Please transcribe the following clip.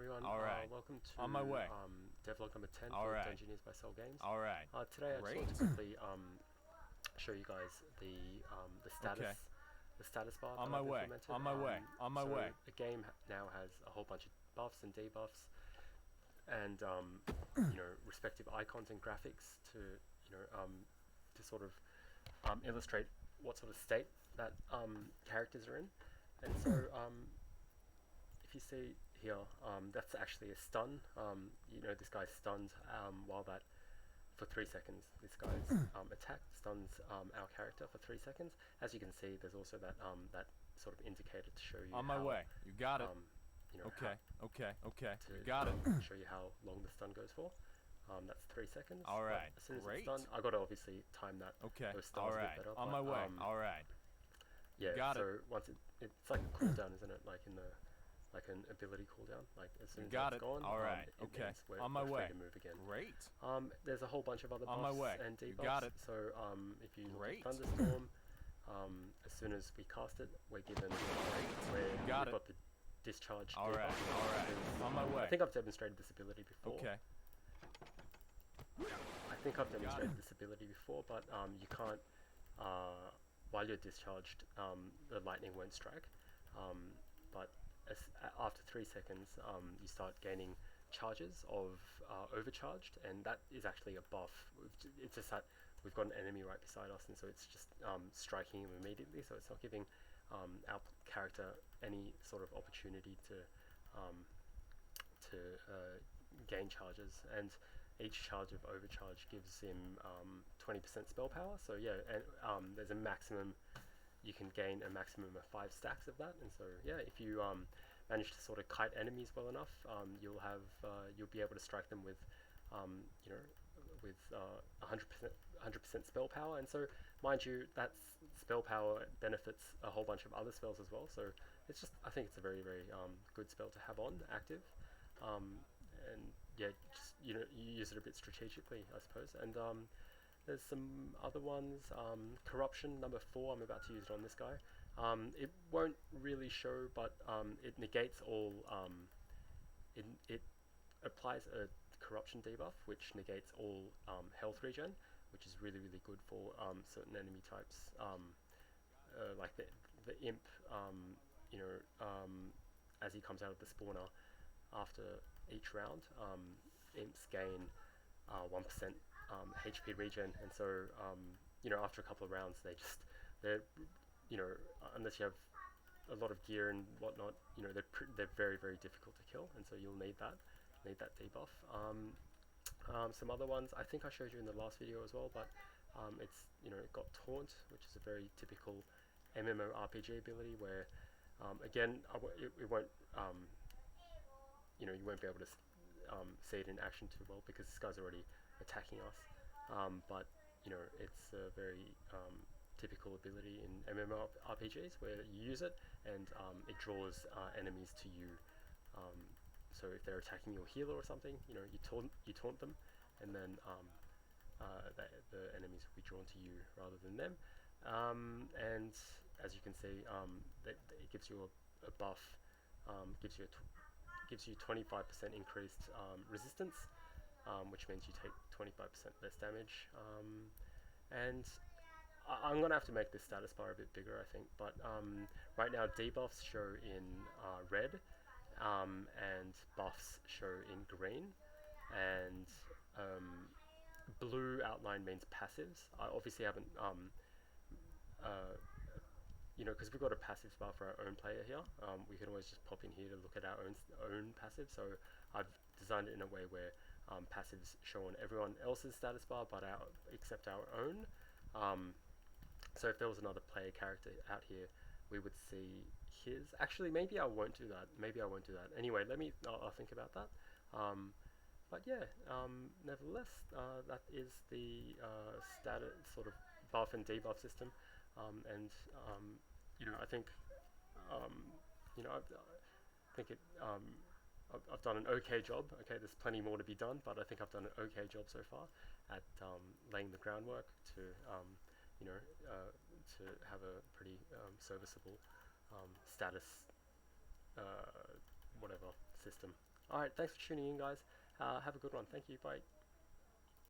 everyone. Alright. Welcome to On my way. Devlog number 10 for Alright. Dungeoneers by Sowl Games. Alright. Today I just want to quickly show you guys the status Okay. the status bar On that my I've way. implemented. On my way. On my so way. The game now has a whole bunch of buffs and debuffs, and respective icons and graphics to to sort of illustrate what sort of state that characters are in. And so if you see here, that's actually a stun. This guy's stunned while that for 3 seconds. This guy's attack stuns our character for 3 seconds. As you can see, there's also that that sort of indicator to show you On my way. You got it. Okay. You got it. Show you how long the stun goes for. That's 3 seconds. Alright. As soon as Great. it's done, I got to obviously time that. Okay. Those stars a bit better. On my way. Alright. Yeah. Got so once it's like a cooldown, isn't it? Like in the an ability cooldown. Like as soon as it's gone. Alright. Okay. On my way. Free to move again. Great. There's a whole bunch of other buffs On my way. and debuffs. You got it. So if you look Great. at Thunderstorm, as soon as we cast it, we're given we've got the discharge. Alright. On my way. I think I've demonstrated this ability before. Okay. I think I've demonstrated this ability before, but you can't while you're discharged, the lightning won't strike. But after 3 seconds, you start gaining charges of overcharged, and that is actually a buff. It's just that we've got an enemy right beside us, and so it's just striking him immediately. So it's not giving our character any sort of opportunity to gain charges, and each charge of overcharge gives him 20% spell power. So yeah, and there's a maximum. You can gain a maximum of 5 stacks of that, and so yeah, if you manage to sort of kite enemies well enough, you'll be able to strike them with with 100% spell power. And so, mind you, that spell power benefits a whole bunch of other spells as well. So it's just, I think it's a very good spell to have on active, and yeah, just you use it a bit strategically, I suppose. And there's some other ones. Corruption number 4. I'm about to use it on this guy. It won't really show, but it negates all. It applies a corruption debuff, which negates all health regen, which is really good for certain enemy types, like the imp. As he comes out of the spawner after each round, imps gain 1% HP regen, and so after a couple of rounds, they're unless you have a lot of gear and whatnot, they're very difficult to kill, and so you'll need that debuff. Some other ones I think I showed you in the last video as well, but it's it got taunt, which is a very typical MMORPG ability where again it won't you won't be able to see it in action too well because this guy's already attacking us, but it's a very typical ability in MMORPGs where you use it and it draws enemies to you. So if they're attacking your healer or something, you taunt them, and then the enemies will be drawn to you rather than them. And as you can see, it gives you a buff, gives you 25% increased resistance, which means you take 25% less damage. And I'm gonna have to make this status bar a bit bigger, I think. But right now, debuffs show in red, and buffs show in green, and blue outline means passives. I obviously haven't, because we've got a passives bar for our own player here. We can always just pop in here to look at our own passive. So I've designed it in a way where passives show on everyone else's status bar, but except our own. So if there was another player character out here, we would see his. Actually, maybe I won't do that. Anyway, I'll think about that. But yeah, nevertheless, that is the status sort of buff and debuff system. And I think I've done an okay job. Okay, there's plenty more to be done, but I think I've done an okay job so far at laying the groundwork to to have a pretty serviceable status whatever system. Alright, thanks for tuning in, guys. Have a good one. Thank you. Bye.